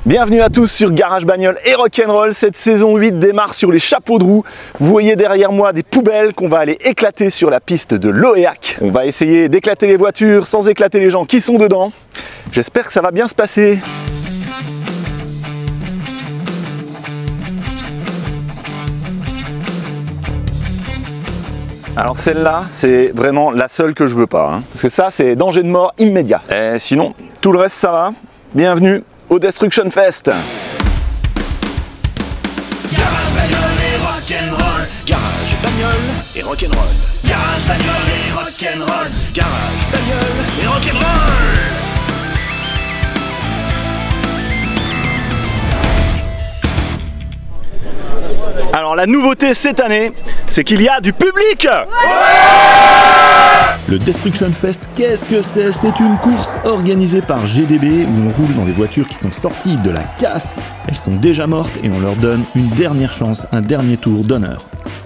Bienvenue à tous sur Garage Bagnole et Rock'n'Roll. Cette saison 8 démarre sur les chapeaux de roue. Vous voyez derrière moi des poubelles qu'on va aller éclater sur la piste de l'Oéac. On va essayer d'éclater les voitures sans éclater les gens qui sont dedans. J'espère que ça va bien se passer. Alors celle-là, c'est vraiment la seule que je veux pas, hein. Parce que ça, c'est danger de mort immédiat. Et sinon, tout le reste, ça va. Bienvenue au Destruction Fest. Garage bagnole et rock'n'roll. Garage bagnole et rock'n'roll. Garage bagnole et rock'n'roll. Garage bagnole et rock'n'roll. Alors la nouveauté cette année, c'est qu'il y a du public. Le Destruction Fest, qu'est-ce que c'est? C'est une course organisée par GDB où on roule dans des voitures qui sont sorties de la casse. Elles sont déjà mortes et on leur donne une dernière chance, un dernier tour d'honneur.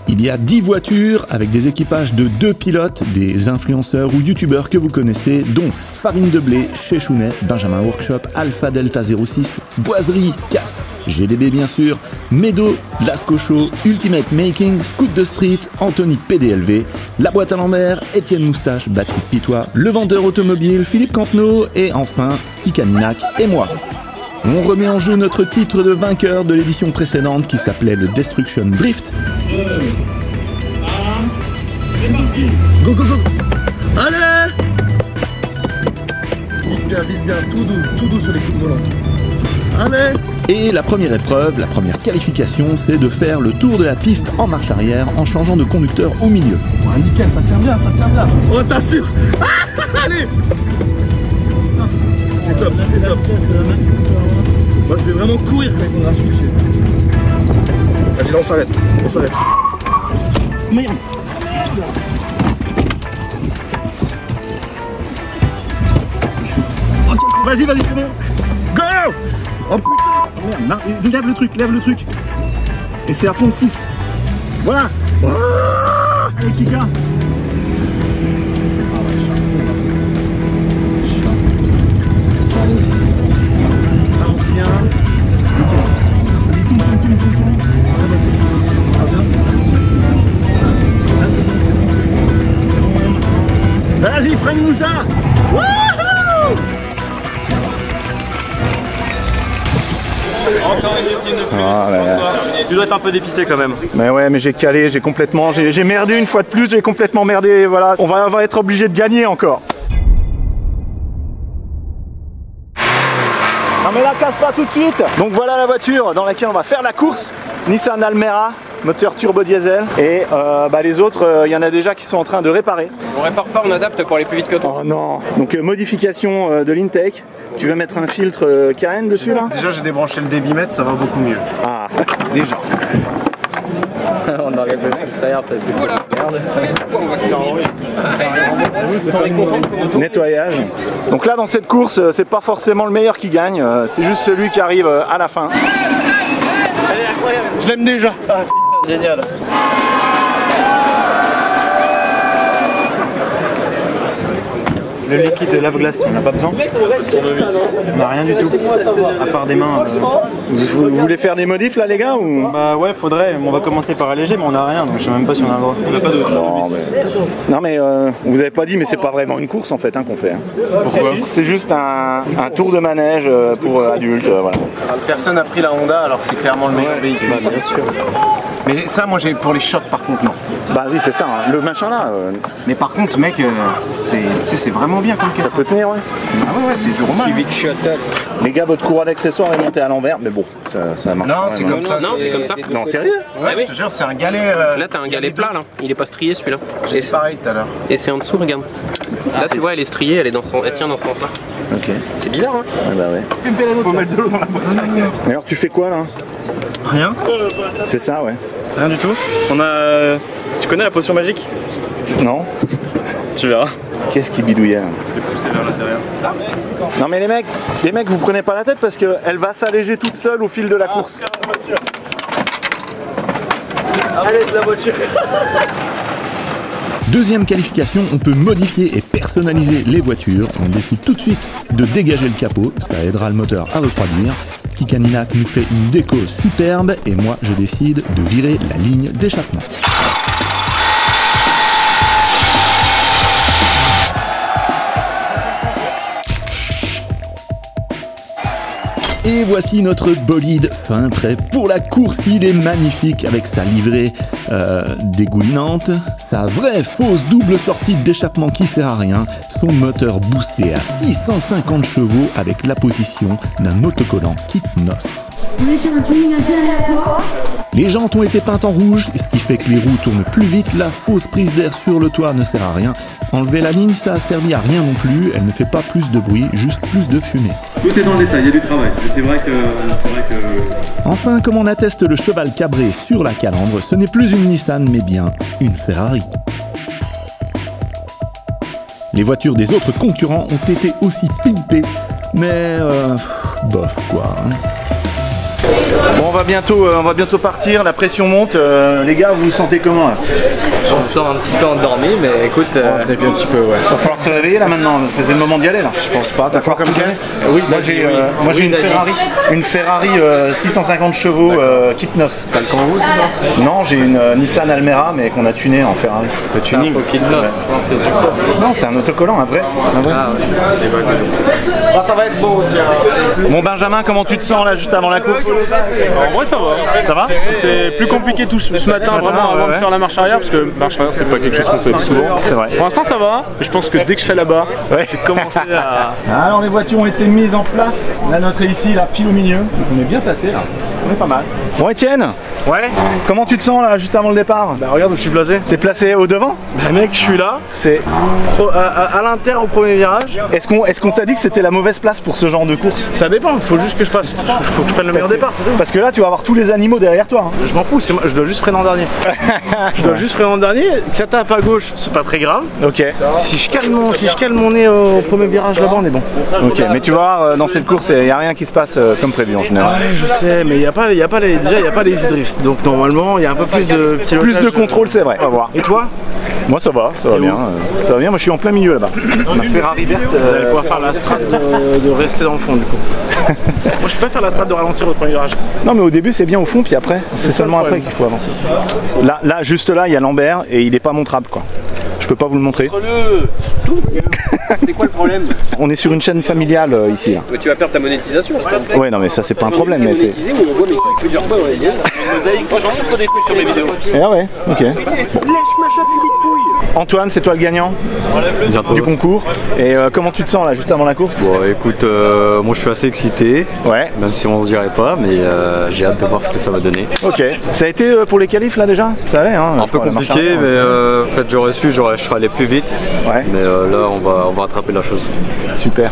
Il y a 10 voitures avec des équipages de 2 pilotes, des influenceurs ou youtubeurs que vous connaissez, dont Farine de Blé, Chez Chounet, Benjamin Workshop, Alpha Delta 06, Boiserie, Casse, GDB bien sûr, Medo, Lasco Show, Ultimate Making, Scoot de Street, Anthony PDLV, La Boîte à l'Envers, Étienne Moustache, Baptiste Pitois, Le Vendeur Automobile, Philippe Cantenot et enfin Ikaminac et moi. On remet en jeu notre titre de vainqueur de l'édition précédente qui s'appelait le Destruction Drift. 2, 1, c'est parti. Go go go. Allez. Vise bien, tout doux sur les coups de volant. Allez. Et la première épreuve, la première qualification, c'est de faire le tour de la piste en marche arrière en changeant de conducteur au milieu. Ouais, nickel, ça tient bien, ça tient bien. Oh, t'assures. Allez. C'est top, c'est top. Moi je vais vraiment courir quand il faudra switcher. Vas-y, là on s'arrête, on s'arrête. Merde. Vas-y, vas-y, c'est bon. Go. Oh putain. Merde, lève le truc, lève le truc. Et c'est à fond de 6. Voilà. Oh. Allez, Kika. Vas-y, freine-nous ça. Encore une ultime de plus, François. Tu dois être un peu dépité quand même. Mais ouais, mais j'ai calé, j'ai complètement, j'ai merdé une fois de plus, j'ai complètement merdé, voilà. On va être obligé de gagner encore. Non mais la casse pas tout de suite. Donc voilà la voiture dans laquelle on va faire la course. Nissan Almera, moteur turbo diesel. Et les autres, il y en a déjà qui sont en train de réparer. On répare pas, on adapte pour aller plus vite que toi. Oh non. Donc modification de l'intake. Tu veux mettre un filtre KN dessus là? Déjà j'ai débranché le débitmètre, ça va beaucoup mieux. Ah, Déjà. On aurait pu faire parce que c'est merde. Nettoyage. Donc là dans cette course, c'est pas forcément le meilleur qui gagne, c'est juste celui qui arrive à la fin. Allez, incroyable. Je l'aime déjà. Ah, putain, génial. Le liquide de lave-glace, on n'a pas besoin. On n'a rien du tout. À part des mains. Vous voulez faire des modifs là les gars ou... Bah ouais, faudrait. On va commencer par alléger, mais on n'a rien, donc je sais même pas si on a le droit. On n'a pas de. Non mais vous avez pas dit, mais c'est pas vraiment une course en fait hein, qu'on fait. Hein. Pourquoi? C'est juste un tour de manège pour adultes, voilà. Personne n'a pris la Honda, alors que c'est clairement le meilleur véhicule. Bah, bien sûr. Mais ça, moi j'ai pour les chocs par contre, non. Bah oui c'est ça, hein. Le machin là. Mais par contre, mec, c'est vraiment bien comme caisse. Ça peut tenir ouais. Ah ouais, c'est du roman. Civic Shuttle. Les gars, votre courroie d'accessoires est montée à l'envers, mais bon, ça marche. Non, quand c'est même, comme hein. ça. Non, c'est comme ça. Non, sérieux? Ouais, oui. je te jure, c'est un galet. Là, t'as un galet plat, là. Il est pas strié, celui-là. J'ai dit pareil tout à l'heure. Et c'est en dessous, regarde. Là, tu vois, elle est striée, elle tient dans ce sens-là. Ok. C'est bizarre, hein? Ah bah ouais. Faut mettre de l'eau dans la boîte. Mais alors tu fais quoi là? Rien. C'est ça ouais. Rien du tout. On a. Tu connais la potion magique? Non? Tu verras. Qu'est-ce qui bidouillait là? Je vais pousser vers l'intérieur. Non mais les mecs vous prenez pas la tête parce qu'elle va s'alléger toute seule au fil de la course. Allez, de la voiture. Deuxième qualification, on peut modifier et personnaliser les voitures. On décide tout de suite de dégager le capot, ça aidera le moteur à refroidir. Kika Ninak nous fait une déco superbe et moi je décide de virer la ligne d'échappement. Et voici notre bolide fin prêt pour la course. Il est magnifique avec sa livrée dégoulinante, sa vraie fausse double sortie d'échappement qui sert à rien, son moteur boosté à 650 chevaux avec la position d'un autocollant Kitnos. Les jantes ont été peintes en rouge, ce qui fait que les roues tournent plus vite, la fausse prise d'air sur le toit ne sert à rien. Enlever la ligne, ça a servi à rien non plus, elle ne fait pas plus de bruit, juste plus de fumée. Tout est dans le détail, il y a du travail. C'est vrai que... Enfin, comme on atteste le cheval cabré sur la calandre, ce n'est plus une Nissan mais bien une Ferrari. Les voitures des autres concurrents ont été aussi pimpées, mais bof quoi. Hein. Bon, on va bientôt partir, la pression monte. Les gars, vous vous sentez comment là? On se sent un petit peu endormi, mais écoute... un petit peu, ouais. Va falloir se réveiller là maintenant, c'est le moment d'y aller là. Je pense pas, t'as quoi comme caisse? Oui, moi j'ai une Ferrari 650 chevaux Kitnos. T'as le Kangoo, c'est ça? Non, j'ai une Nissan Almera mais qu'on a tuné en Ferrari. Le tuning au Kitnos, c'est du faux. Non, c'est un autocollant, un vrai. Ah ouais. Ah, ça va être beau, tiens. Bon Benjamin, comment tu te sens là juste avant la course? En vrai ça va. Ça va? C'était plus compliqué ce matin vraiment avant de faire la marche arrière parce que marche arrière c'est pas quelque chose qu'on fait souvent. C'est vrai. Pour l'instant ça va, mais je pense que dès que je serai là-bas, je vais commencer à... Alors les voitures ont été mises en place. La nôtre est ici, là, pile au milieu. On est bien placé là. On est pas mal. Bon Étienne, Ouais. comment tu te sens là juste avant le départ? Bah regarde où je suis placé. T'es placé au devant? Bah mec je suis là, C'est. à l'inter au premier virage. Est-ce qu'on t'a dit que c'était la mauvaise place pour ce genre de course? Ça dépend, faut juste que je passe. Faut que je prenne le meilleur départ, c'est tout. Parce que là tu vas avoir tous les animaux derrière toi. Hein. Je m'en fous, c'est moi, je dois juste freiner en dernier. Je dois juste freiner en dernier, que ça tape à gauche, c'est pas très grave. Ok. Si je cale mon nez au premier virage là-bas, on est bon. Ok, mais tu vas voir, dans cette course, il n'y a rien qui se passe comme prévu en général. Ouais, je sais, mais il n'y a pas les easy drift. Donc normalement, il y a un peu plus de pilotage. Plus de contrôle, c'est vrai. On va voir. Et toi? Moi ça va bien. Ça va bien, moi je suis en plein milieu là-bas. La Ferrari verte, vous allez pouvoir faire la strat de rester dans le fond du coup. Moi je peux pas faire la strat de ralentir au premier virage. Non mais au début c'est bien au fond, puis après, c'est seulement après qu'il faut avancer. Là, juste là, il y a Lambert et il est pas montrable quoi. Je peux pas vous le montrer. C'est quoi le problème? On est sur une chaîne familiale ici là. Tu vas perdre ta monétisation, je pense. Ouais non mais ça c'est pas un problème mais c'est... Ou on voit mes couilles plusieurs fois dans les liens. Moi j'en montre des couilles sur mes vidéos. Ah ouais, ok. Antoine, c'est toi le gagnant Bientôt. du concours. Et comment tu te sens là juste avant la course? Bon écoute, moi je suis assez excité, Ouais. même si on se dirait pas, mais j'ai hâte de voir ce que ça va donner. Ok. Ça a été pour les qualifs là déjà? Ça allait hein? Un peu compliqué, mais en fait j'aurais su, je serais allé plus vite. Ouais. Mais là on va attraper la chose. Super.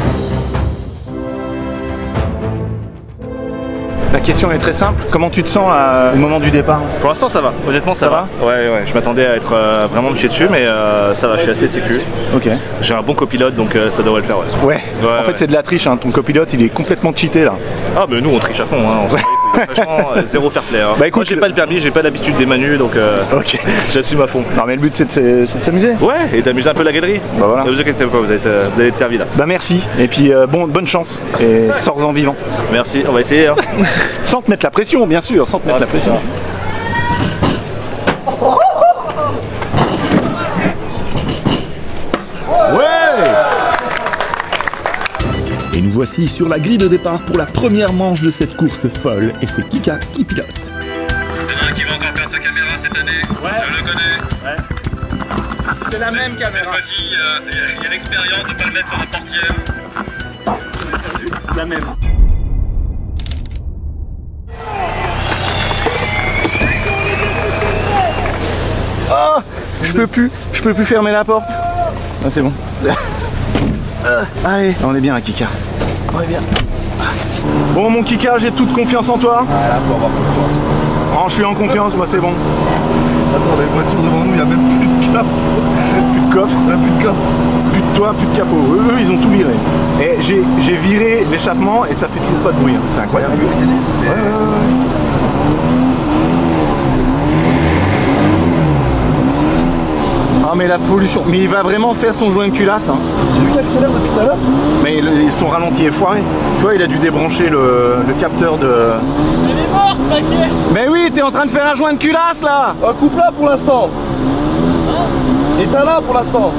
La question est très simple. Comment tu te sens au moment du départ? Pour l'instant ça va, honnêtement ça va. Ouais, je m'attendais à être vraiment pied dessus, mais ça va, je suis assez sécu. Ok. J'ai un bon copilote donc ça devrait le faire. Ouais. En fait c'est de la triche. Hein. Ton copilote il est complètement cheaté là. Ah mais nous on triche à fond, hein. Franchement zéro fair play. Hein. Bah, écoute, moi j'ai pas le permis, j'ai pas l'habitude des manus donc Ok. j'assume à fond. Non mais le but c'est de s'amuser. Ouais, et d'amuser un peu la galerie. Bah voilà. Ne vous inquiétez pas, vous allez être servi là. Bah merci. Et puis bonne chance. Et sors-en vivant. Merci, on va essayer. Hein. Sans te mettre la pression bien sûr. Sans te mettre la pression. Et nous voici sur la grille de départ pour la première manche de cette course folle et c'est Kika qui pilote. Qui va encore perdre sa caméra cette année? Je le connais. C'est la même caméra. Cette fois-ci, il y a l'expérience de ne pas le mettre sur la portière. La même. Oh, je peux plus fermer la porte. Ah, c'est bon. Allez, on est bien à Kika. On est bien. Bon mon Kika, j'ai toute confiance en toi. Ah, là, faut avoir confiance. Oh, je suis en confiance, moi c'est bon. Attends, les voitures devant nous, il n'y a même plus de cap. Plus de coffre, Plus de cap. plus de toit, plus de capot. Eux, ils ont tout viré. Et j'ai viré l'échappement et ça fait toujours pas de bruit. Hein. C'est incroyable. T'as vu, je t'ai dit, ça fait... Non mais la pollution, mais il va vraiment faire son joint de culasse hein. C'est lui qui accélère depuis tout à l'heure. Mais son ralenti est foiré. Tu vois, il a dû débrancher le capteur de... Elle est morte, Paquet. Mais oui, t'es en train de faire un joint de culasse là. Coupe là pour l'instant. Éteins là pour l'instant.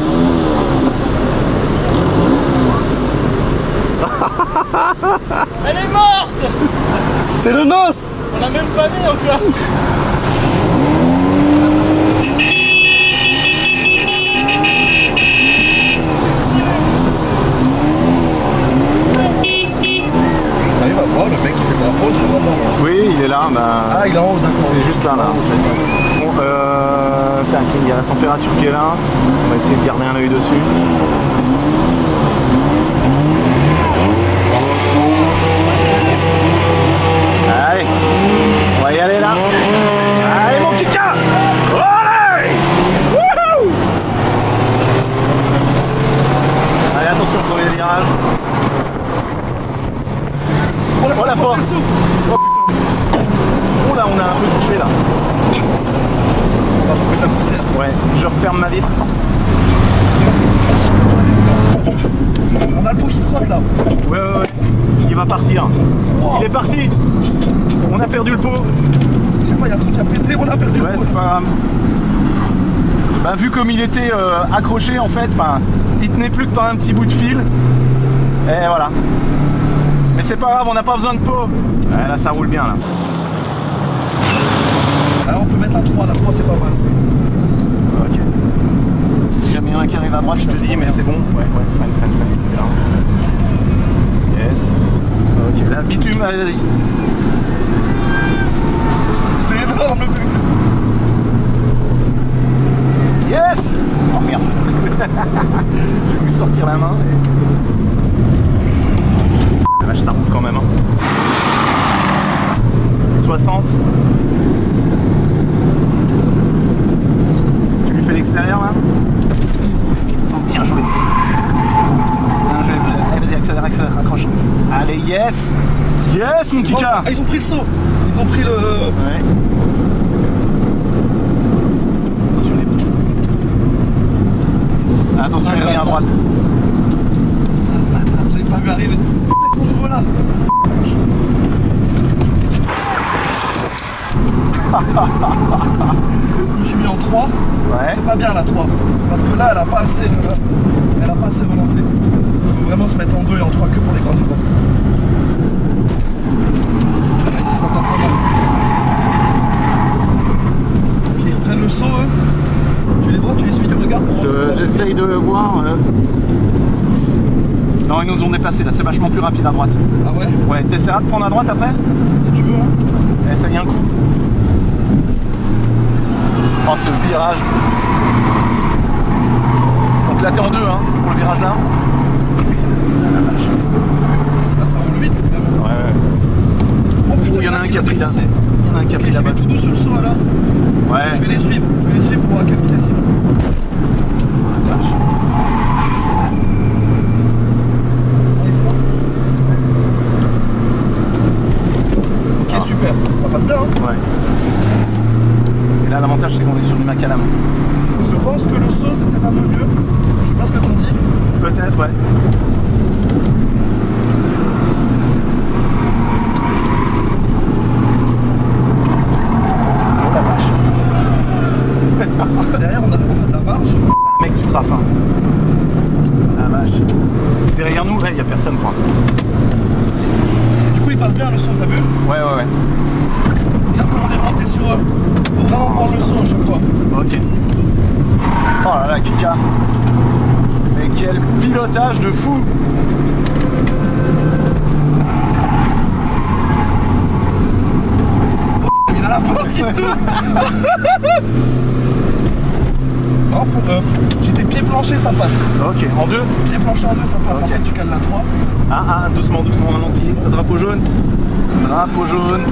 Elle est morte. C'est le noce. On l'a même pas mis encore. Allez, va voir, le mec qui fait le drapeau, je le vois pas. Oui, il est là. Bah... Ah, il est en haut, d'accord. C'est juste là. Bon, tac, il y a la température qui est là. On va essayer de garder un œil dessus. Allez, on va y aller là. Allez mon Kika. Allez. Wouhou. Allez, attention, premier virage. Oh la porte. Oh putain. Oh là, on a un peu touché là. On va faire de la poussière. Ouais, je referme ma vitre. On a le pot qui frotte là. Ouais. Il va partir. Wow. Il est parti. On a perdu le pot. Je sais pas, il y a un truc à péter, on a perdu le pot. Ouais, c'est pas grave. Bah, vu comme il était accroché en fait, il tenait plus que par un petit bout de fil. Et voilà. Mais c'est pas grave, on n'a pas besoin de pot. Ouais, là ça roule bien là. Alors on peut mettre la 3 c'est pas mal. Ok. Si jamais il y en a qui arrive à droite, je te dis, mais c'est bon. Ouais, freine, c'est bien. Yes. Ok, là, bitume, allez, vas-y. C'est énorme le mec. Yes. Oh merde. J'ai voulu sortir la main et... La vache, ça roule quand même. Hein. 60. Tu lui fais l'extérieur là. Bien joué. Bien joué. Allez, vas-y, accélère, accroche. Allez, yes. Yes, mon Kika. Ah, ils ont pris le saut. Ils ont pris le... Ouais. Attention les petites. Attention, il revient à droite. Ah, bâtard, j'avais pas vu arriver. Putain, ils sont nouveaux là. Je me suis mis en 3. Ouais. C'est pas bien la 3. Parce que là, elle a pas assez relancé. Il faut vraiment se mettre en 2 et en 3 que pour les grandes épreuves. Ici, ça tape pas mal. Ok, ils reprennent le saut, eux. Tu les vois, tu les suis du regard pour... J'essaye de voir. Non, ils nous ont dépassé là, c'est vachement plus rapide à droite. Ah ouais? Ouais, t'essaieras de prendre à droite après? Si tu veux, hein. Ça y est un coup. Oh, ce virage. Donc là, t'es en 2 hein, pour le virage là. Ah, la vache. Là, ça roule vite quand même. Ouais. Oh putain, il y en a un qui a pris là. défoncé. Il y en a un qui a Ok, pris je là-bas. mets tout doux sur le saut alors. Ouais. Je vais les suivre pour voir quelle vitesse ils vont. La vache. Ok, super. Ça passe bien, hein. Ouais. Et là, l'avantage, c'est qu'on est sur du macadam. Je pense que le saut, c'est peut-être un peu mieux. Je sais pas ce que t'en dis. Peut-être, ouais. Oh la vache. Derrière, on a de la marge. Un mec, tu traces, hein. La vache. Derrière nous, il n'y a personne, quoi. Du coup, il passe bien le saut, t'as vu? Ouais. Regarde comment on est remonté sur eux. Faut vraiment prendre le saut à chaque fois. Ok. Oh là là, Kika. Mais quel pilotage de fou. Il a la porte qui s'ouvre. Non, j'ai des pieds planchers, ça passe. Ok, en 2. Pieds planchers en 2, ça passe. Ok. Après, tu cales la 3. Ah, doucement, on ralentit. Drapeau jaune. Drapeau jaune.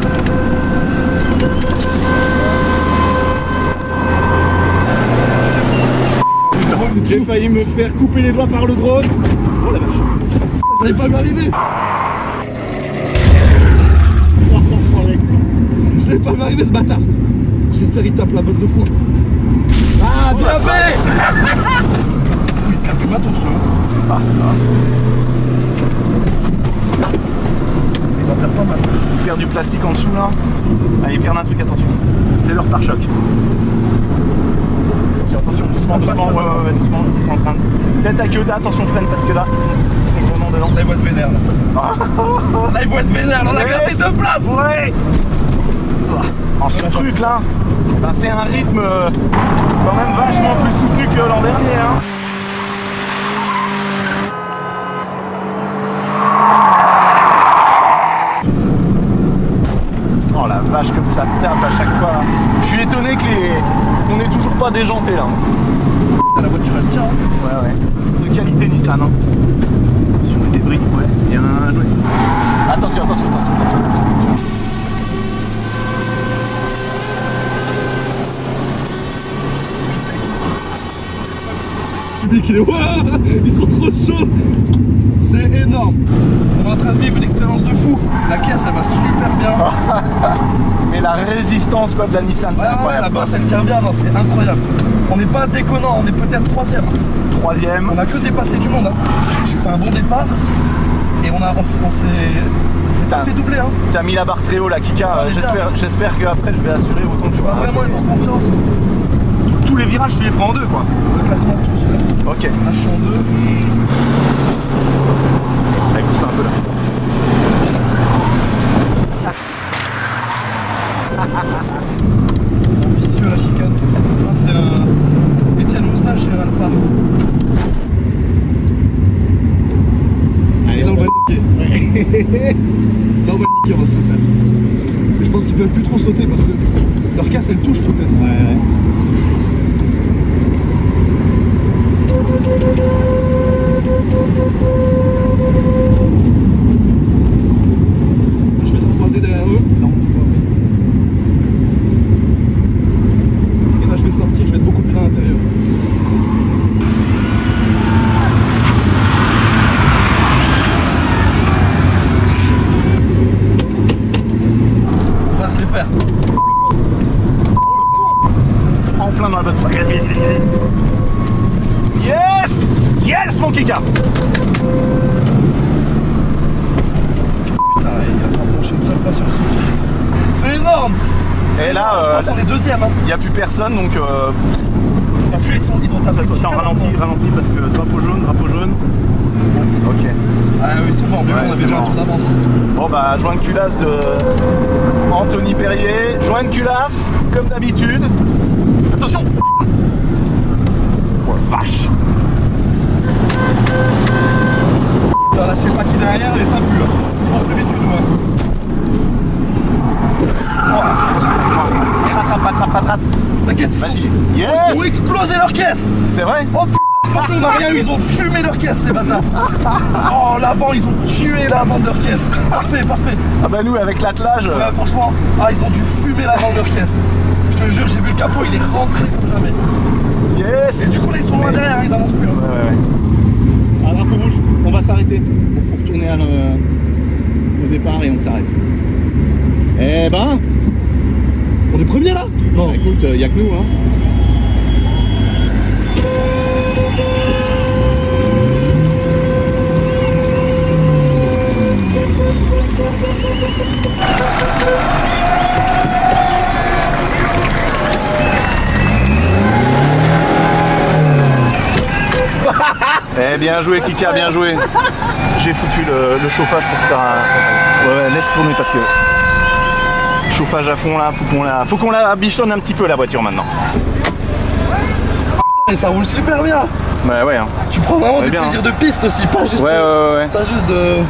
J'ai failli me faire couper les doigts par le drone. Oh la vache. J'avais pas vu arriver. Je l'ai pas vu arriver ce bâtard. J'espère qu'il tape la botte de foin. Ah bien. bien fait. Oui, il perd du matos, eux. Ils en perdent pas mal. Ils perdent du plastique en dessous là. Allez, ils perdent un truc, attention. C'est leur pare-choc. Attention, doucement, doucement, ouais, doucement. Ils sont en train de... Tête à queue, attention, freine parce que là, ils sont vraiment dedans. Là, ils vont être vénères. Là, ils vont être vénères. On a gardé 2 places. Ouais. En ce truc là, ben, c'est un rythme quand même vachement plus soutenu que l'an dernier. Hein. Oh la vache comme ça tape à chaque fois. Je suis étonné qu'on n'ait toujours pas déjanté là. La voiture elle tient. Ouais. De qualité Nissan. Hein. Sur les débris, ouais. Bien joué. Attention. Public, ils sont trop chauds. C'est énorme. On est en train de vivre une expérience de fou. La caisse elle va super bien. Mais la résistance quoi de la Nissan, c'est incroyable. La bosse elle tient bien, non, c'est incroyable. On n'est pas déconnant, on est peut-être 3ème. 3ème. On a que dépassé du monde. Hein. J'ai fait un bon départ et on s'est pas fait doubler. Hein. T'as mis la barre très haut là, Kika. J'espère qu'après je vais assurer autant que tu vas vraiment être en confiance. Tous les virages tu les prends en 2 quoi. Le classement tous fait. Ok. Là je suis en 2. Allez, pousse-la un peu là. Vicieux la chicane. C'est Etienne Moustache et Alpha. Allez, là on va le niquer. Là on va le niquer, on va se le faire. Mais je pense qu'ils peuvent plus trop sauter parce que leur casse elle touche peut-être. Ouais. Je vais te croiser derrière eux. Non. Et là je vais sortir, je vais être beaucoup plus à l'intérieur. On va se les faire. En plein dans la botte. Vas-y. Yes mon Kika. Putain, il a pas penché une seule fois sur le saut. C'est énorme. Et là, je pense qu'on est 2ème. Hein. Il n'y a plus personne donc... Parce qu'ils ont tapé. Attends, ralentis parce que drapeau jaune. Ok. Ah oui, ils sont morts, mais on avait déjà un tour d'avance. Bon bah, joint de culasse de Anthony Perrier. Joint de culasse, comme d'habitude. Attention. Oh la vache. Putain, là, je sais pas qui derrière et ça pue. Hein. Ils vont plus vite que nous. Hein. Rattrape. T'inquiète, ils ont explosé leur caisse. C'est vrai? Oh putain, je pense qu'on a rien eu, ils ont fumé leur caisse les bâtards. Oh l'avant, ils ont tué l'avant de leur caisse. Parfait. Ah bah nous avec l'attelage. Ouais franchement, ils ont dû fumer l'avant de leur caisse. Je te jure, j'ai vu le capot, il est rentré comme jamais. Yes. Et du coup là ils sont loin derrière, ils avancent plus. Ouais. Un drapeau rouge, on va s'arrêter. Il faut retourner au départ et on s'arrête. Eh ben, on est premier là? Non. Écoute, il n'y a que nous hein. Eh bien joué Kika, bien joué. J'ai foutu le chauffage pour ça. Ouais, laisse tourner parce que chauffage à fond là, faut qu'on la bichonne un petit peu la voiture maintenant. Et ça roule super bien. Ouais hein. Tu prends vraiment du plaisir de piste aussi, pas juste ouais. Pas juste de...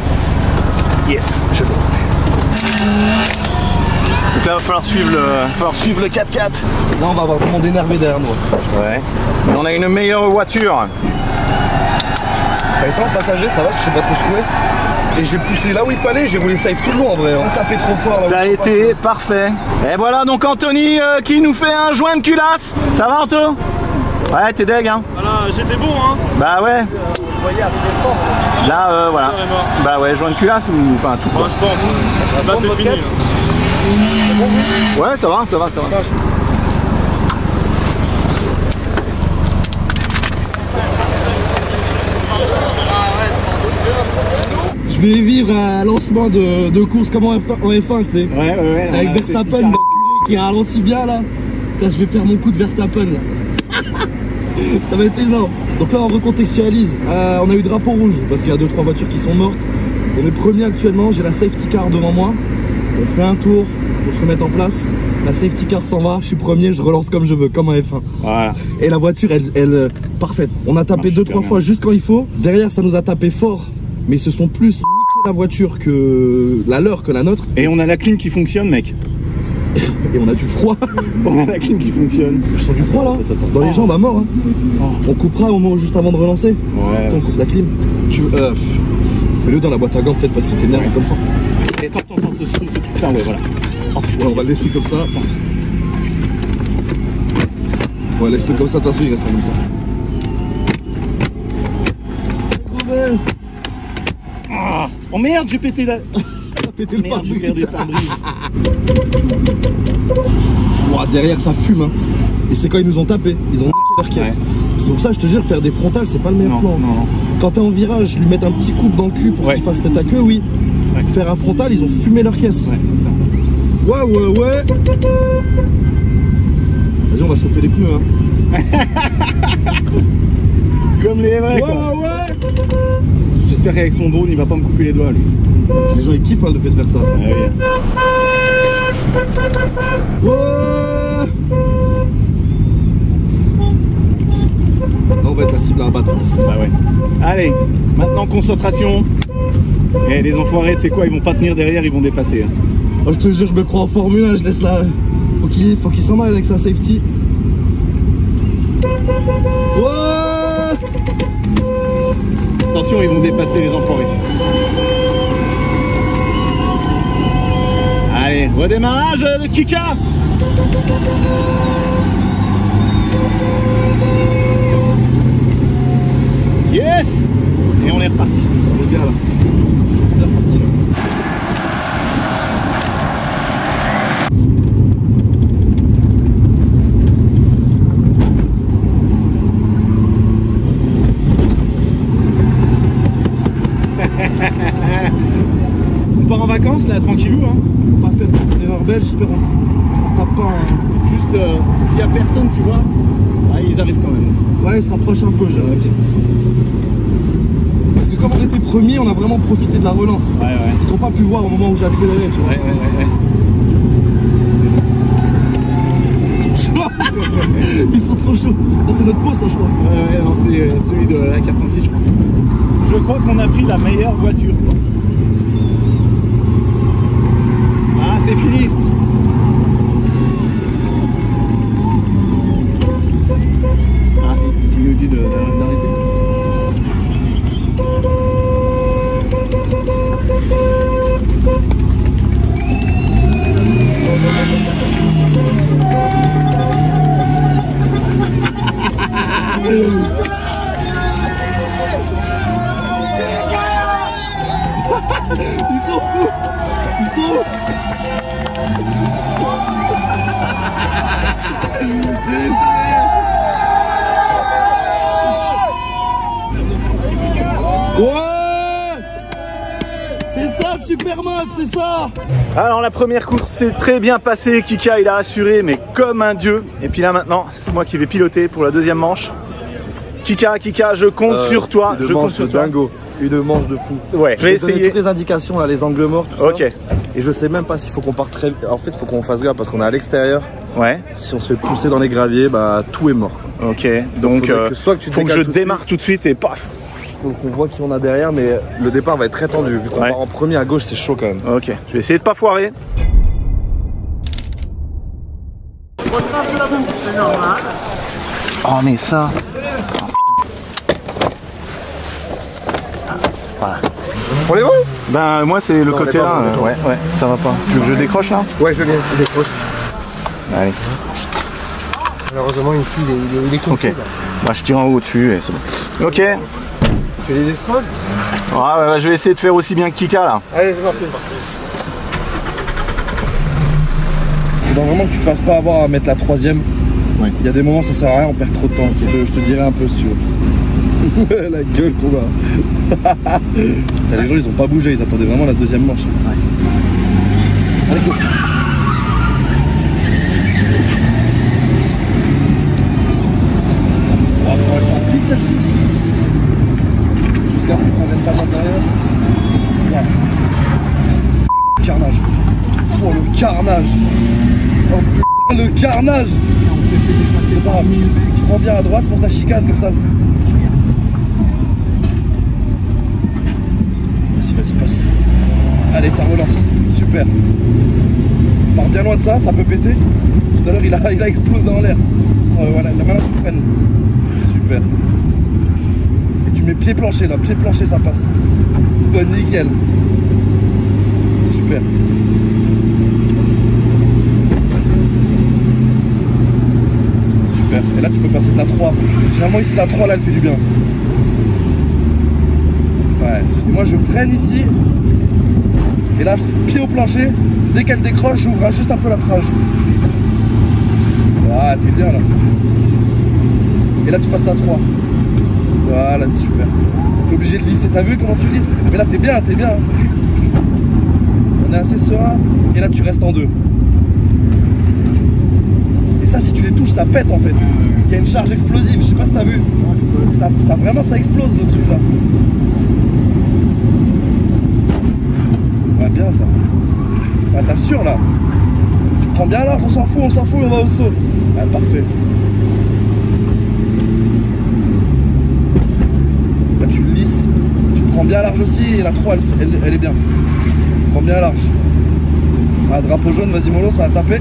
Yes, je l'ai. Donc là il va falloir suivre le 4x4. Là on va avoir tout le monde énervé derrière nous. Ouais. Mais on a une meilleure voiture. Ça a été en passager, ça va, tu sais pas trop secouer. Et j'ai poussé là où il fallait, j'ai roulé safe tout le long en vrai. On tapait trop fort là. T'as été parfait. Et voilà donc Anthony qui nous fait un joint de culasse. Ça va Anto? Ouais, t'es deg hein? Voilà, j'étais bon hein. Bah ouais. Là voilà. Bah ouais, joint de culasse ou enfin tout quoi. Ouais, je pense. Là c'est fini. Ouais, ça va. Je vais vivre un lancement de course comme en F1, tu sais. Ouais. Avec Verstappen, l'enculé qui ralentit bien là. Là, je vais faire mon coup de Verstappen là. Ça va être énorme. Donc là, on recontextualise. On a eu drapeau rouge parce qu'il y a 2-3 voitures qui sont mortes. On est premier actuellement. J'ai la safety car devant moi. On fait un tour pour se remettre en place. La safety car s'en va. Je suis premier. Je relance comme je veux, comme en F1. Voilà. Et la voiture, elle parfaite. On a tapé 2-3 fois juste quand il faut. Derrière, ça nous a tapé fort. Mais ils se sont plus niqué la voiture que la leur, que la nôtre. Et on a la clim qui fonctionne, mec. Et on a du froid. On a la clim qui fonctionne. Je sens du froid là. Dans les jambes à mort. Hein. On coupera au moment juste avant de relancer. Ouais. Attends, on coupe la clim. Mets-le dans la boîte à gants peut-être parce qu'il t'énerve comme ça. Et attends, ce truc-là, ouais, voilà. Ouais, on va le laisser comme ça. Ouais, laisse-le comme ça, attention, il restera comme ça. Oh merde, j'ai pété la... T'as pété le pare-brise. J'ai perdu le pare-brise. Ouah, derrière ça fume hein. Et c'est quand ils nous ont tapé, ils ont niqué leur caisse. Ouais. C'est pour ça que je te jure, faire des frontales c'est pas le meilleur plan. Non. Quand t'es en virage, lui mettre un petit coup dans le cul pour qu'il fasse tête à queue, oui. Ouais. Faire un frontal, ils ont fumé leur caisse. Ouais, c'est ça. Ouais. Vas-y, on va chauffer les pneus hein. Comme les vrais quoi. Ouais. J'espère qu'avec son drone il va pas me couper les doigts lui. Les gens ils kiffent hein, le fait de faire ça. Ouais. Là on va être la cible à abattre. Bah ouais. Allez, maintenant concentration. Et les enfoirés, tu sais quoi, ils vont pas tenir derrière, ils vont dépasser. Hein. Oh, je te jure, je me crois en Formule 1, je laisse là. Faut qu'il s'en aille avec sa safety. Attention, ils vont dépasser les enfoirés. Allez, redémarrage de Kika. Yes. Et on est reparti. On est bien là. On est reparti là. On part en vacances là, tranquillou hein. On va faire une erreur belle, j'espère on tape pas un... Juste s'il y a personne tu vois, ah, ils arrivent quand même. Ouais ils se rapprochent un peu j'ai l'impression. Parce que comme on était premier, on a vraiment profité de la relance. Ouais. Ils ont pas pu voir au moment où j'ai accéléré tu vois. Ouais. Ils sont trop chauds. C'est notre poste, je crois. Ouais, non, c'est celui de la 406, je crois. Je crois qu'on a pris la meilleure voiture. Ah, c'est fini. Ah, il nous dit d'arrêter. Ils sont fous. Ils sont fous. Ouais. C'est ça le super mode, c'est ça. Alors la première course s'est très bien passée, Kika il a assuré mais comme un dieu. Et puis là maintenant c'est moi qui vais piloter pour la deuxième manche. Kika, je compte sur toi. Une manche de dingo, une manche de fou. Ouais, je vais essayer toutes les indications là, les angles morts, tout ça. Ok. Et je sais même pas s'il faut qu'on parte très... En fait il faut qu'on fasse gaffe parce qu'on est à l'extérieur. Ouais. Si on se fait pousser dans les graviers, bah tout est mort. Ok, donc faut que je démarre tout de suite et paf. Faut qu'on voit qui on a derrière, mais le départ va être très tendu. Vu qu'on part en premier à gauche, c'est chaud quand même. Ok, je vais essayer de pas foirer. Oh mais ça. Voilà. On est bon? Ben moi c'est le côté là. Ouais, ça va pas. Tu veux que je décroche là? Ouais, je viens, je décroche. Allez. Malheureusement ici il est coincé. Ok. Bah, je tire en haut au-dessus et c'est bon. Ok. Tu fais les extras? Ouais, je vais essayer de faire aussi bien que Kika là. Allez, c'est parti. Il faut vraiment que tu te fasses pas avoir à mettre la troisième. Ouais. Il y a des moments ça sert à rien, on perd trop de temps. Je te dirai un peu si tu veux. Ouais, la gueule qu'on a. Les gens ils ont pas bougé, ils attendaient vraiment la deuxième manche. Ouais. Allez, go. On va prendre vite celle-ci. Juste gaffe que ça vienne pas de l'intérieur. Regarde. Carnage. Oh le carnage. Oh putain le carnage. C'est pas grave. Tu prends bien à droite pour ta chicane comme ça. Vas-y, passe. Allez, ça relance. Super. Pars bien loin de ça, ça peut péter. Tout à l'heure, il a explosé en l'air. Voilà, la main tu freines. Super. Et tu mets pied plancher là, pied plancher, ça passe. Bon, nickel. Super. Super. Et là, tu peux passer de la 3. Généralement, ici, la 3, là, elle fait du bien. Ouais. Et moi je freine ici. Et là, pied au plancher. Dès qu'elle décroche, j'ouvre juste un peu la trage. Ah, t'es bien là. Et là tu passes la 3. Voilà, super. T'es obligé de lisser. T'as vu comment tu lisses? Mais là t'es bien, t'es bien. On est assez serein. Et là tu restes en 2. Et ça, si tu les touches, ça pète en fait. Il y a une charge explosive. Je sais pas si t'as vu. Ça vraiment, ça explose le truc là. Ouais, bien ça. Ah, t'assures là. Tu prends bien large, on s'en fout, on va au saut. Ah, parfait. Là tu le lisses. Tu prends bien large aussi et la 3 elle est bien. Tu prends bien large. Ah, drapeau jaune, vas-y mollo, ça va taper.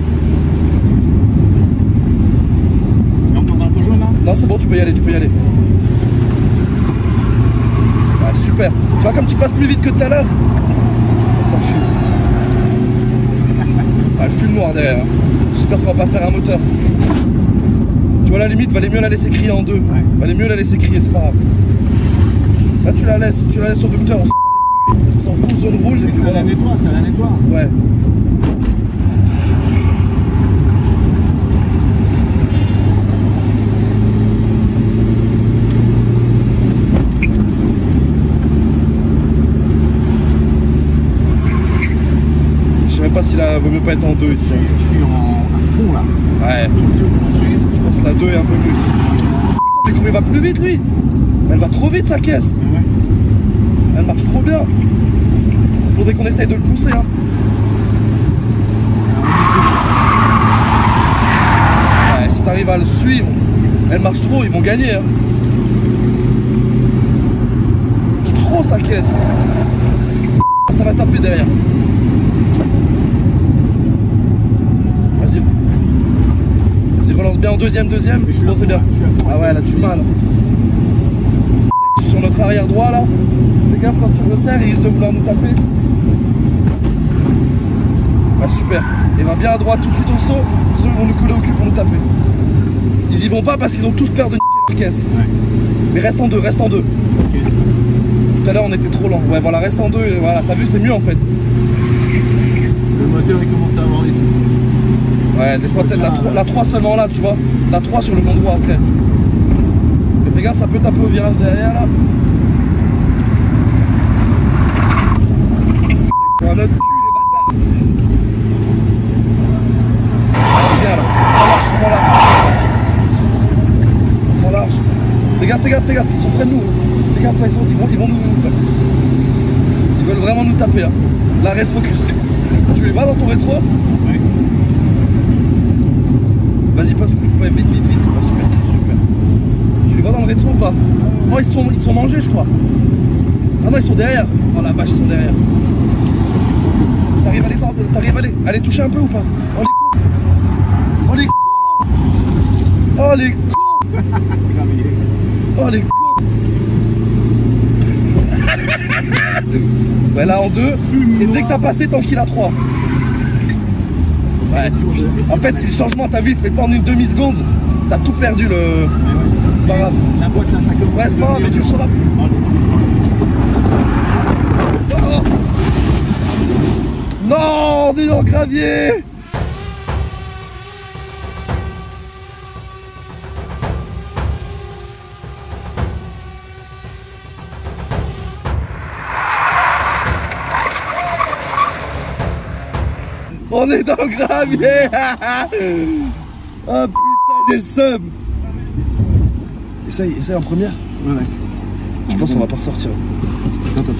Non, ton drapeau jaune là? Non, c'est bon, tu peux y aller, Ah, super. Tu vois comme tu passes plus vite que tout à l'heure. Ça me fume. Ah, le fume noir derrière. Hein. J'espère qu'on va pas faire un moteur. Tu vois, la limite, valait mieux la laisser crier en 2. Ouais. Valait mieux la laisser crier, c'est pas grave. Là, tu la laisses au docteur. On s'en fout, zone rouge. Et ça la nettoie, Ouais. Je sais même pas s'il vaut mieux pas être en 2 ici. Je suis à fond là. Ouais. Je pense que la 2 est un peu mieux ici. Mais comment il va plus vite lui? Elle va trop vite sa caisse. Ouais. Elle marche trop bien. Faudrait qu'on essaye de le pousser hein. Ouais, si t'arrives à le suivre, elle marche trop, ils vont gagner hein. Trop sa caisse. Ça va taper derrière. Vas-y, relance bien en deuxième. Bon, c'est bien. Ah ouais, là tu m'as là. Sur notre arrière droit là. Fais gaffe quand tu resserres, il risque de vouloir nous taper. Ah super. Il va bien à droite tout de suite au saut. Sinon ils vont nous coller au cul pour nous taper. Ils y vont pas parce qu'ils ont tous peur de niquer leur caisse. Ouais. Mais reste en 2. Okay. Tout à l'heure on était trop lent. Ouais voilà, reste en 2 et voilà, t'as vu c'est mieux en fait. Le moteur il commence à avoir des soucis. Ouais, des fois peut-être la 3 seulement là, tu vois. La 3 sur le vent droit après. Mais fais gaffe, ça peut taper au virage derrière là. C'est un autre cul les bâtards. Viens là. Prends large. Fais gaffe, ils sont près de nous. Fais gaffe, ils vont nous. Ils veulent vraiment nous taper hein. Là reste focus. Tu les vas dans ton rétro? Oui. Vas-y passe plus, ouais, vite. Super. Tu les vois dans le rétro ou pas? Oh ils sont mangés je crois. Ah non ils sont derrière. Oh la vache ils sont derrière. T'arrives à les toucher un peu ou pas? Oh les cons. Oh les cons. Ouais là en 2. Et dès que t'as passé tant qu'il a 3. Ouais, en fait si le changement t'as vu il se fait pas en une demi-seconde. T'as tout perdu le. C'est pas grave. La boîte là ça commence. Ouais c'est pas grave mais tu le sauras. Oh. Non, on est dans le gravier. On est dans le gravier. Oh putain, j'ai le seum. Essaye en première. Ouais. Je pense qu'on va pas ressortir. Attends.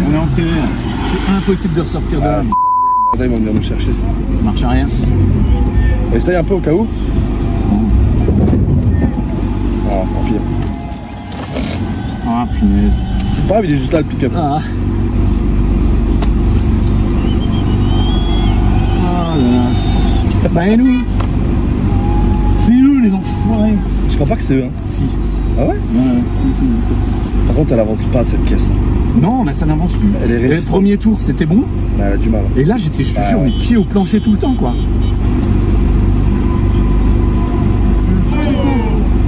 On est enterré. C'est impossible de ressortir de là. Attends, ils vont venir nous chercher. Ça marche à rien. Essaye un peu au cas où. Ah, pire. Ah punaise. C'est pas grave, il est juste là le pick-up. Ah. Oh là là. Bah et nous? C'est eux les enfoirés. Je crois pas que c'est eux. Hein. Si. Ah ouais? Ouais, c'est tout. Par contre, elle avance pas cette caisse. Non, là ça n'avance plus. Elle est Et le résistante. premier tour c'était bon. Mais elle a du mal. Et là j'étais, je te jure, ouais. mes pieds au plancher tout le temps quoi.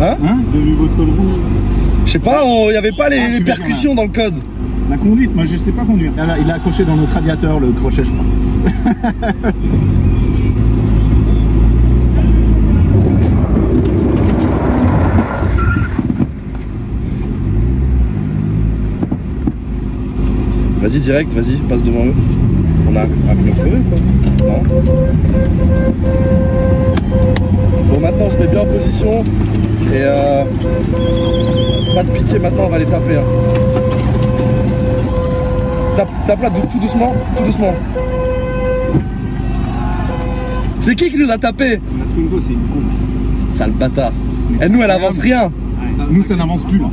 Hein? Vous avez vu votre code roux? Je sais pas, il y avait pas les, Ah, les tu percussions dans le code. La conduite, moi je sais pas conduire. Là, il a accroché dans notre radiateur le crochet je crois. Vas-y direct, vas-y, passe devant eux. On a un pneu crevé quoi. Non. Bon maintenant on se met bien en position. Et pas de pitié maintenant, on va les taper. Hein. Tape là tout doucement, tout doucement. C'est qui nous a tapé? La Twingo c'est une con. Sale bâtard. Et nous elle avance rien. Ouais. Nous ça n'avance plus là.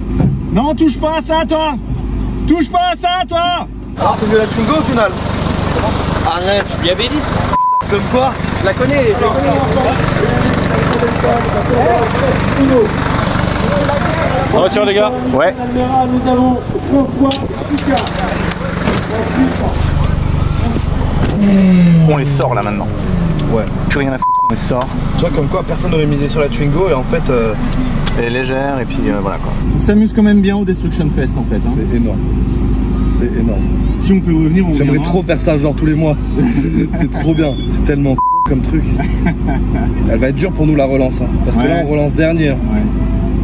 Non, touche pas à ça toi. Touche pas à ça toi. Alors c'est mieux la Twingo au final. Arrête. Je lui avais dit. Comme quoi? Je la connais, je la connais. On retire les gars. Ouais. On les sort là maintenant. Ouais. Plus rien à foutre, on les sort. Tu vois comme quoi personne n'aurait misé sur la Twingo et en fait Elle est légère et puis voilà quoi. On s'amuse quand même bien au Destruction Fest en fait. Hein. c'est énorme. C'est énorme. Si on peut revenir, on J'aimerais reviendra. trop faire ça genre tous les mois. C'est trop bien. C'est tellement comme truc. Elle va être dure pour nous la relance. Hein, parce que Ouais. là on relance dernier. Ouais.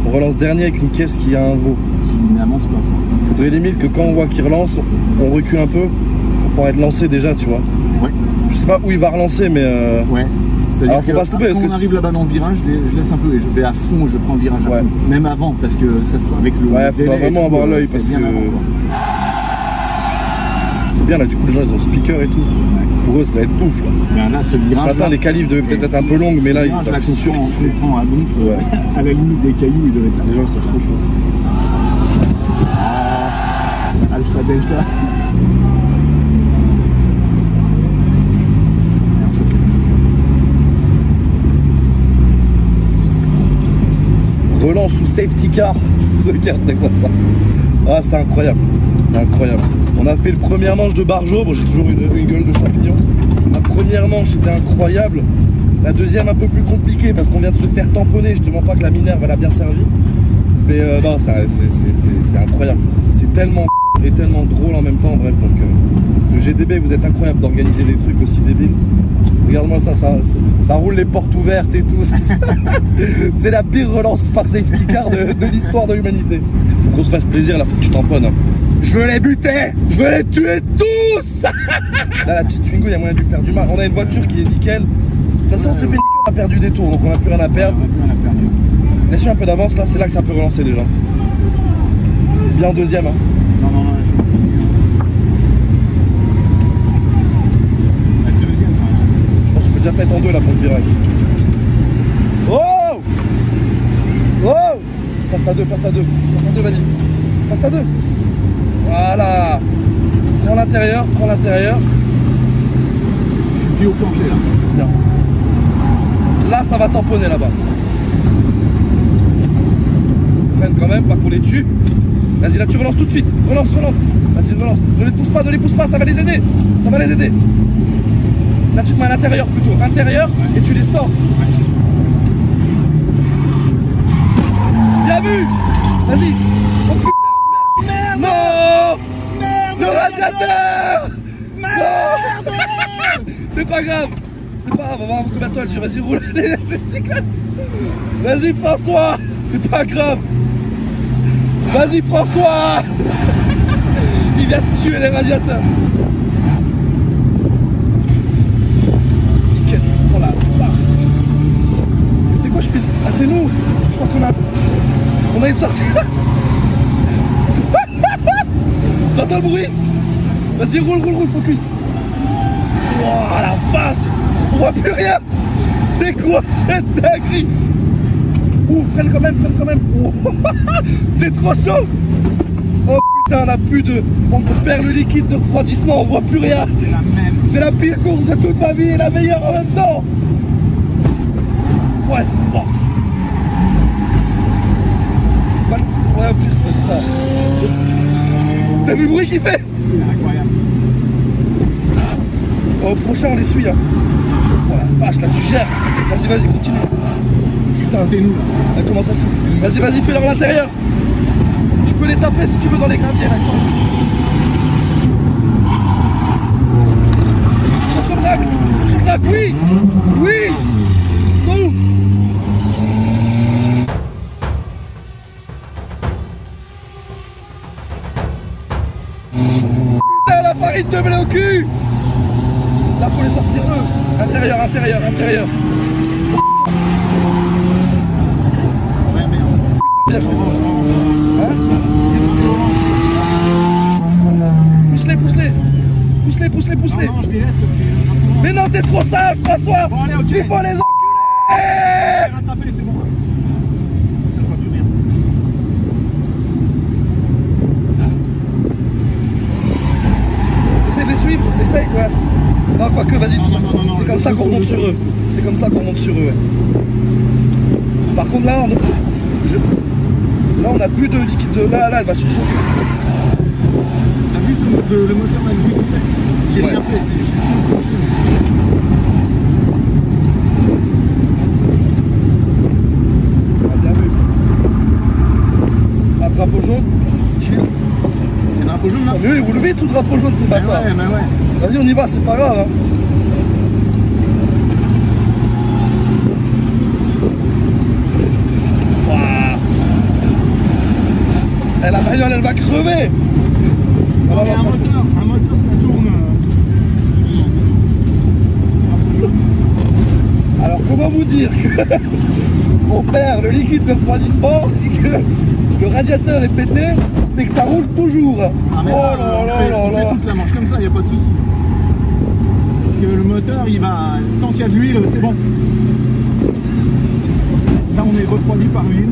On relance dernier avec une caisse qui a un veau. Qui n'avance pas. Quoi. Faudrait limite que quand on voit qu'il relance, on recule un peu pour pouvoir être lancé déjà, tu vois. Ouais. Je sais pas où il va relancer, mais Ouais. C'est-à-dire alors, faut que pas se louper, quand parce on que arrive là-bas dans le virage, je laisse un peu et je vais à fond et je prends le virage à Ouais. fond. Même avant, parce que ça se trouve avec le. ouais, délai faudra et vraiment tout, avoir l'œil c'est parce bien que avant, quoi. c'est bien là. Du coup, les gens ils ont speaker et tout. Pour eux, ça va être ouf là. Ben là, ce Ce virage. matin, là, les qualifs devaient peut-être être un peu longues, mais là, il virage, va là, être sûr. qu'on prend à donf, Ouais. à la limite des cailloux, il devait être là. Les gens sont trop chauds. Alpha Delta. Relance sous safety car. Regardez-moi ça. Ah, c'est incroyable. C'est incroyable. On a fait le première manche de Barjo. Bon, j'ai toujours une gueule de champignon. La première manche était incroyable. La deuxième un peu plus compliquée parce qu'on vient de se faire tamponner. Je te mens pas que la Minerve elle a bien servi. Mais non, c'est incroyable. C'est tellement et tellement drôle en même temps. Bref, donc le GDB, vous êtes incroyable d'organiser des trucs aussi débiles. Regarde-moi ça roule les portes ouvertes et tout. C'est la pire relance par safety car de l'histoire de l'humanité. Faut qu'on se fasse plaisir là, faut que tu tamponnes. Hein. Je veux les buter, je veux les tuer tous. Là, la petite Twingo, il y a moyen de lui faire du mal. On a une voiture qui est nickel. De toute façon, on s'est fait niquer, on a perdu des tours, donc on n'a plus rien à perdre. Laisse-lui un peu d'avance là, c'est là que ça peut relancer déjà. Bien en deuxième. Hein. Non, la deuxième, Je pense qu'on peut déjà mettre en deux là pour le virage. Oh! Oh! Passe ta deux, vas-y. Passe ta deux. Voilà. Prends l'intérieur, je suis pied au plancher là. Bien. Là, ça va tamponner là-bas. Freine quand même, pas qu'on les tue. Vas-y, là tu relances tout de suite. Relance. Vas-y, relance. Ne les pousse pas, ça va les aider. Là, tu te mets à l'intérieur plutôt. Intérieur, et tu les sors. Bien vu. Vas-y. Oh putain. Merde. Non. Merde. Le radiateur. Merde. C'est pas grave. C'est pas grave, on va voir combien de temps elle dure. Vas-y, roule. C'est cyclette. Vas-y, François. C'est pas grave. Vas-y, François. Il vient de tuer les radiateurs. Nickel. Oh là. C'est quoi je fais? Ah, c'est nous. Je crois qu'on a une sortie. T'entends le bruit? Vas-y, roule, focus. Oh la vache. On voit plus rien. C'est quoi cette dinguerie? Ouh, freine quand même. Oh, t'es trop chaud. Oh putain, on a plus de... On perd le liquide de refroidissement, on voit plus rien. C'est la pire course de toute ma vie et la meilleure en même temps. Ouais, bon. Ouais, au pire, ce sera... T'as vu le bruit qu'il fait? Incroyable. Au prochain, on les suit. Hein. Oh la vache, là, tu gères. Vas-y, continue. Putain, t'es nous là. Elle commence à foutre. Vas-y, fais-leur à l'intérieur. Tu peux les taper si tu veux dans les graviers. Contre-braque, oui. Go. Putain, la farine de blé au cul. Là, faut les sortir eux. Intérieur. Ouais, merde. Bien joué. Hein? Pousse-les. Non, je les laisse parce que... Mais non, t'es trop sage, François. Bon, allez, ok. Il faut les enculer. Rattraper, c'est bon. Ça, je vois plus rien. Essaye de les suivre, ouais. Non, quoique, vas-y, non, c'est comme ça qu'on remonte sur eux. C'est comme ça qu'on remonte sur eux, ouais. Par contre, là, on a plus de liquide. Là, elle va surchauffer. T'as vu le moteur, là, le bruit qu'il fait? J'ai rien fait, je suis tout branché. Bien vu. Un drapeau jaune, chill. Il y a un drapeau jaune là? Mais oui, roule vite tout drapeau jaune, c'est bâtard. Ouais. Vas-y, on y va, c'est pas grave. Hein. La bagnole, elle va crever. Non, mais un moteur, ça tourne. Alors, comment vous dire que on perd le liquide de refroidissement et que le radiateur est pété, mais que ça roule toujours. Ah, mais on fait toute la manche comme ça, il n'y a pas de souci. Parce que le moteur, il va. Tant qu'il y a de l'huile, c'est bon. Là, on est refroidi par l'huile.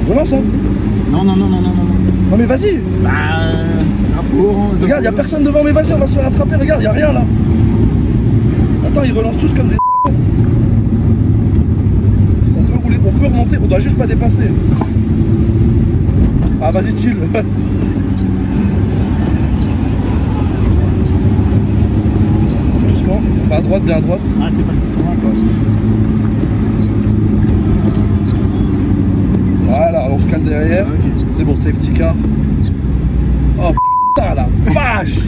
Relance, hein? Non. Non mais vas-y. Regarde, y'a personne devant, mais vas-y, on va se faire attraper, regarde, y'a rien là. Attends, ils relancent tous comme des salauds. On peut rouler, on peut remonter, on doit juste pas dépasser. Ah vas-y, chill. Doucement, pas à droite, bien à droite. Ah, c'est parce qu'ils sont là, quoi. Voilà, on se cale derrière. Okay. C'est bon, safety car. Oh putain, la vache.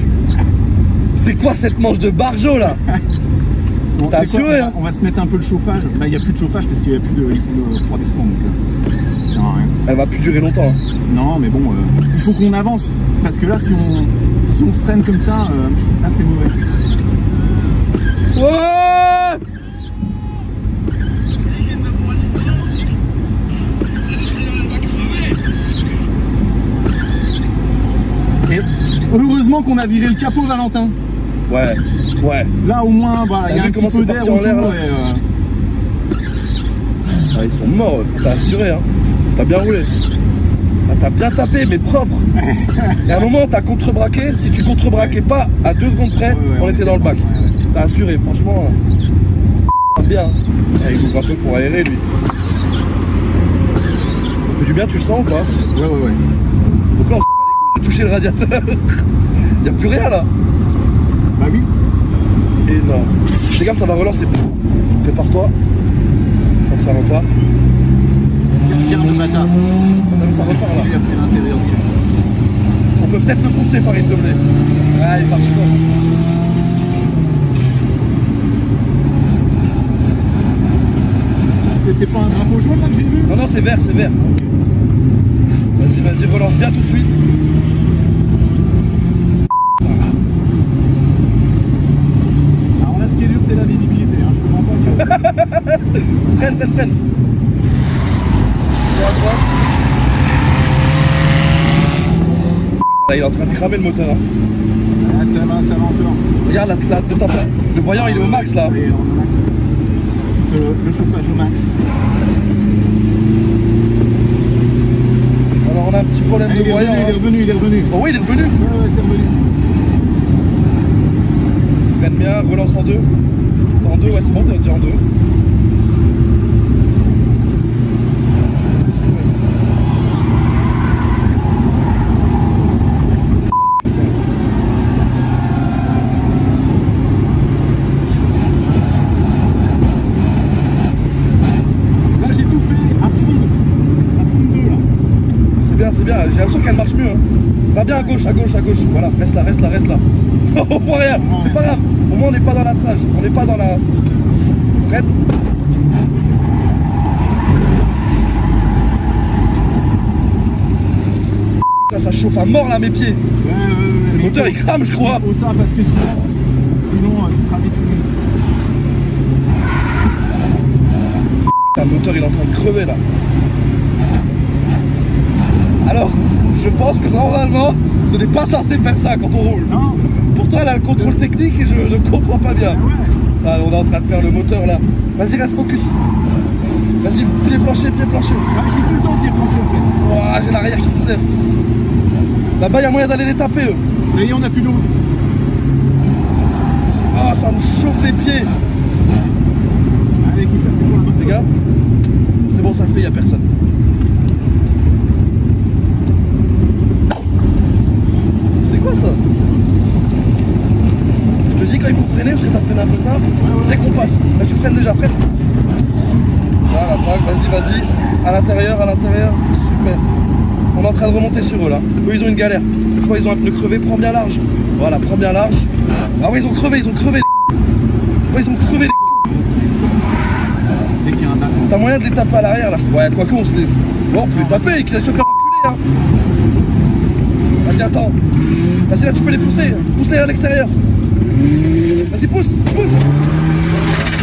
C'est quoi cette manche de barjo là? Bon, t'as assuré, hein? On va se mettre un peu le chauffage. Là, il n'y a plus de chauffage parce qu'il n'y a plus de refroidissement. Donc, ça sert à rien. Elle va plus durer longtemps. Hein. Non, mais bon, il faut qu'on avance. Parce que là, si on se traîne comme ça, là, c'est mauvais. Ouais. Et heureusement qu'on a viré le capot, Valentin. Ouais. Là au moins, il y a un petit peu d'air autour. Ah, ils sont morts, t'as assuré, hein. T'as bien roulé. Ah, t'as bien tapé, mais propre. Et à un moment, t'as contrebraqué. Si tu contrebraquais pas, à 2 secondes près, on était dans le bac. T'as assuré, franchement. Bien. Il ouvre un peu pour aérer, lui. Ça fait du bien, tu le sens ou pas? Ouais. Donc là, on s'en bat les couilles de toucher le radiateur. Y'a plus rien là. Bah oui. Énorme. Les gars, ça va relancer. Prépare-toi. Je crois que ça repart. Regarde le bâtard. Non, mais ça repart là. Il a fait l'intérieur. On peut peut-être le pousser, Farid, s'il te plaît. Ah, il est parti fort. C'était pas un drapeau jaune là que j'ai vu? Non, non, c'est vert, c'est vert. Vas-y, vas-y, relance bien tout de suite. Alors là, ce qui est dur, c'est la visibilité. Hein. Je te mens pas que... Freine, freine, freine. À droite. Là, il est en train de cramer le moteur. Hein. Ah, ça va encore. Regarde, le voyant, il est au max là. Oui, au max. Le chauffage au max. Alors on a un petit problème de voyant. Il est revenu. Oh oui, il est revenu. Ouais, c'est revenu. Freine bien, relance en deux. En deux, ouais, c'est bon, t'es déjà en deux. C'est bien, j'ai l'impression qu'elle marche mieux. Hein. Va bien à gauche, voilà, reste là. On voit rien, c'est pas grave. Au moins on n'est pas dans la trage, on n'est pas dans la... Prête. Là, ça chauffe à mort là mes pieds. Ouais. Le moteur il crame je crois. Il faut ça parce que sinon ça sera vite fini. Le moteur il est en train de crever là. Alors, je pense que normalement, ce n'est pas censé faire ça quand on roule. Non. Pourtant, elle a le contrôle technique et je ne comprends pas bien. Ouais. Alors, on est en train de faire le moteur là. Vas-y, reste focus. Vas-y, pied plancher. Là, je suis tout le temps pied planché en fait. Ouah, j'ai l'arrière qui se lève. Là-bas, il y a moyen d'aller les taper eux. Ça y est, on a plus d'eau. Oh, ça me chauffe les pieds. Allez, écoute, là, c'est bon, la bonne. Les gars, c'est bon, ça le fait, il n'y a personne. C'est quoi ça? Je te dis quand il faut freiner, parce que t'as freiné un peu tard. Dès qu'on passe, là tu freines déjà, freine. Voilà, vas-y. À l'intérieur. Super. On est en train de remonter sur eux là. Eux ils ont une galère. Je crois qu'ils ont un pneu crevé, prends bien large. Voilà, prends bien large. Ah oui, ils ont crevé les... Ouais, ils ont crevé les... Dès qu'il y a un bac. T'as moyen de les taper à l'arrière là? Ouais, quoique on se les... Bon, on peut les taper, qu'ils aillent se faire enculer hein. Vas-y, attends. Vas-y, là, tu peux les pousser. Pousse-les à l'extérieur. Vas-y, pousse.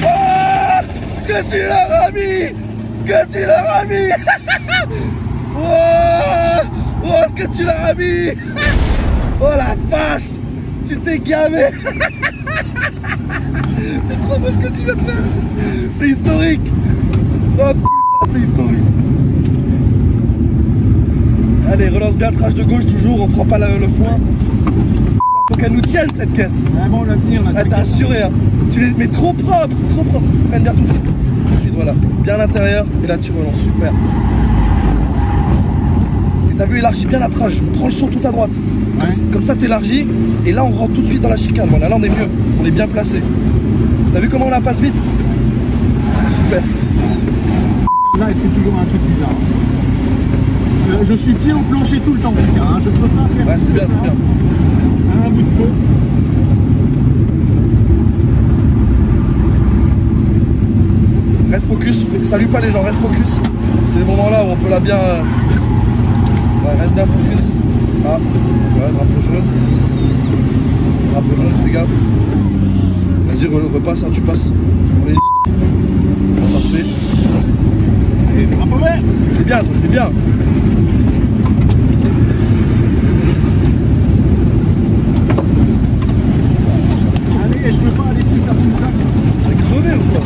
Oh, que tu l'as remis. Oh, que tu l'as remis. Oh, la vache. Tu t'es gavé. C'est trop beau ce que tu vas faire. C'est historique. Oh, putain, c'est historique. Allez, relance bien le trash de gauche toujours, on prend pas le foin. Faut qu'elle nous tienne cette caisse. C'est vraiment l'avenir là. Ah, t'as assuré hein. Tu les mets trop propre. Freine bien tout de suite, voilà. Bien à l'intérieur et là tu relances, super. Et t'as vu, élargis bien la trage, prends le saut tout à droite. Ouais. Comme ça t'élargis et là on rentre tout de suite dans la chicane. Voilà, là on est mieux, on est bien placé. T'as vu comment on la passe vite? Super. Là il fait toujours un truc bizarre. Je suis pied au plancher tout le temps, putain, hein. Je peux pas faire. Ouais, c'est bien. Un bout de peau. Reste focus, salue pas les gens, reste focus. C'est les moments là où on peut la bien... Ouais, reste bien focus. Ah, ouais, drapeau jaune, fais gaffe. Vas-y, repasse, hein, tu passes. On est nique. Parfait. Et drapeau vert. C'est bien, ça, c'est bien. Allez, je peux pas aller tout ça, tout ça. J'ai crevé ou quoi?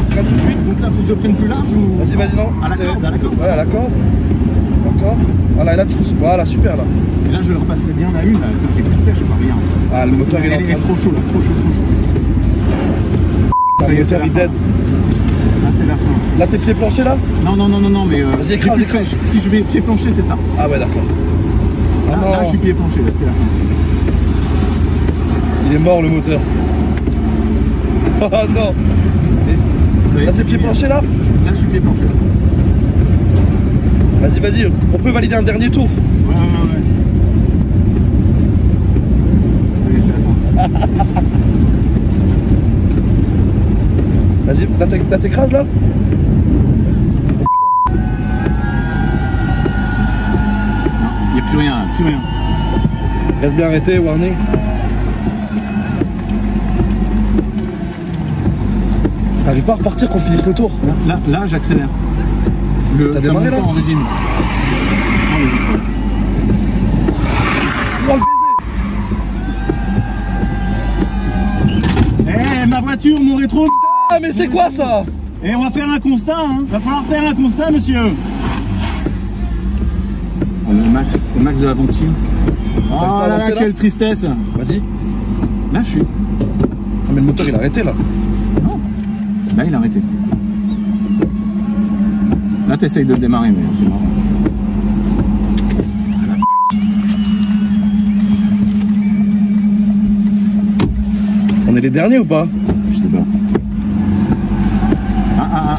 Freine tout de suite. Donc là, faut que je prenne plus large ou... Vas-y, non. À la corde, à la corde. Ouais, à la corde. Encore. Voilà, et là, tu... Voilà, super, là. Et là, je leur passerai bien la une, là. J'ai plus de pêche, pas rien. Ah, le moteur, il est trop chaud, là. Trop chaud. Ça y est, c'est dead. Là, c'est la fin. Là, t'es pied planché, là? Non, mais... Vas-y, écrase. Si je vais pied planché, c'est ça. Ah ouais, d'accord. Là, je suis pied planché, là, c'est la fin. Il est mort, le moteur. Oh non. Là, t'es pied planché, là? Là, je suis pied planché. Vas-y, vas-y, on peut valider un dernier tour. Vas-y, là t'écrases là. Il n'y a plus rien là, plus rien. Reste bien arrêté, warning. T'arrives pas à repartir qu'on finisse le tour? Là j'accélère. T'as démarré là? En régime. Oh, le baiser. Eh, ma voiture, mon rétro. Ah, mais c'est quoi ça? Et on va faire un constat, hein. Va falloir faire un constat, monsieur. Au max de la ventile. Oh là là, quelle tristesse. Vas-y. Là, je suis. Ah, mais le moteur il a arrêté là. Non. Là, il a arrêté. Là, t'essayes de le démarrer, mais c'est marrant. On est les derniers ou pas? Je sais pas. Ah.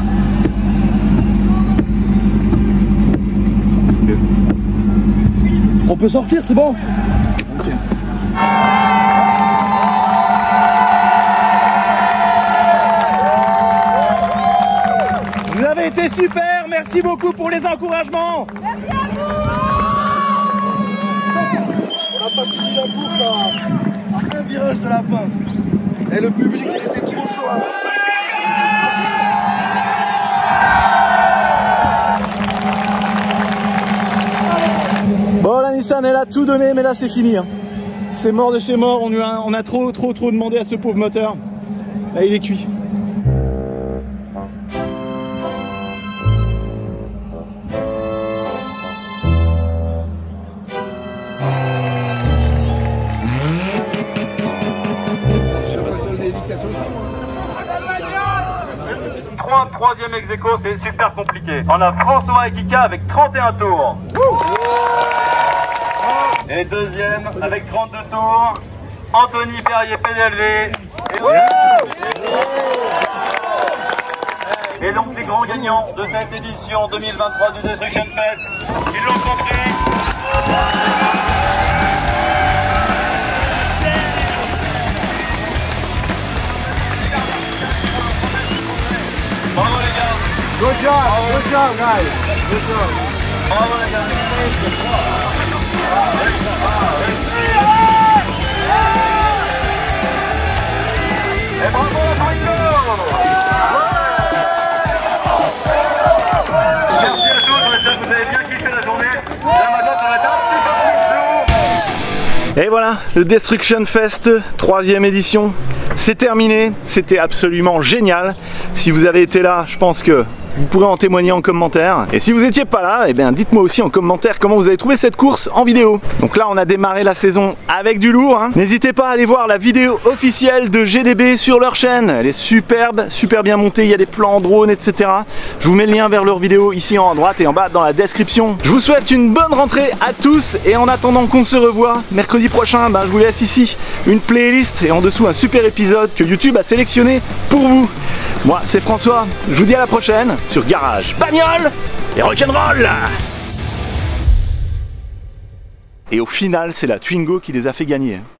On peut sortir, c'est bon? Ok. Vous avez été super, merci beaucoup pour les encouragements. On n'a pas fini la course à un virage de la fin. Et le public il était trop chaud. Bon, la Nissan elle a tout donné, mais là c'est fini. Hein. C'est mort de chez mort, on a trop demandé à ce pauvre moteur. Là il est cuit. Troisième ex-aequo, c'est super compliqué. On a François et Kika avec 31 tours. Et deuxième avec 32 tours, Anthony Perrier PDLV. Et donc les grands gagnants de cette édition 2023 du Destruction Fest, ils l'ont compris. Bravo les gars. Good job guys. Good job. Bravo les gars. Et bravo Marco. Merci à tous, j'espère que vous avez bien kiffé la journée. Là maintenant ça va être un petit peu plus. Et voilà, le Destruction Fest, 3e édition, c'est terminé, c'était absolument génial. Si vous avez été là, je pense que vous pourrez en témoigner en commentaire. Et si vous n'étiez pas là, eh bien dites-moi aussi en commentaire comment vous avez trouvé cette course en vidéo. Donc là on a démarré la saison avec du lourd. Hein. N'hésitez pas à aller voir la vidéo officielle de GDB sur leur chaîne. Elle est superbe, super bien montée, il y a des plans en drone, etc. Je vous mets le lien vers leur vidéo ici en haut à droite et en bas dans la description. Je vous souhaite une bonne rentrée à tous et en attendant qu'on se revoie mercredi prochain, je vous laisse ici une playlist et en dessous un super épisode que YouTube a sélectionné pour vous. Moi c'est François, je vous dis à la prochaine sur Garage Bagnole et Rock'n'Roll. Et au final c'est la Twingo qui les a fait gagner.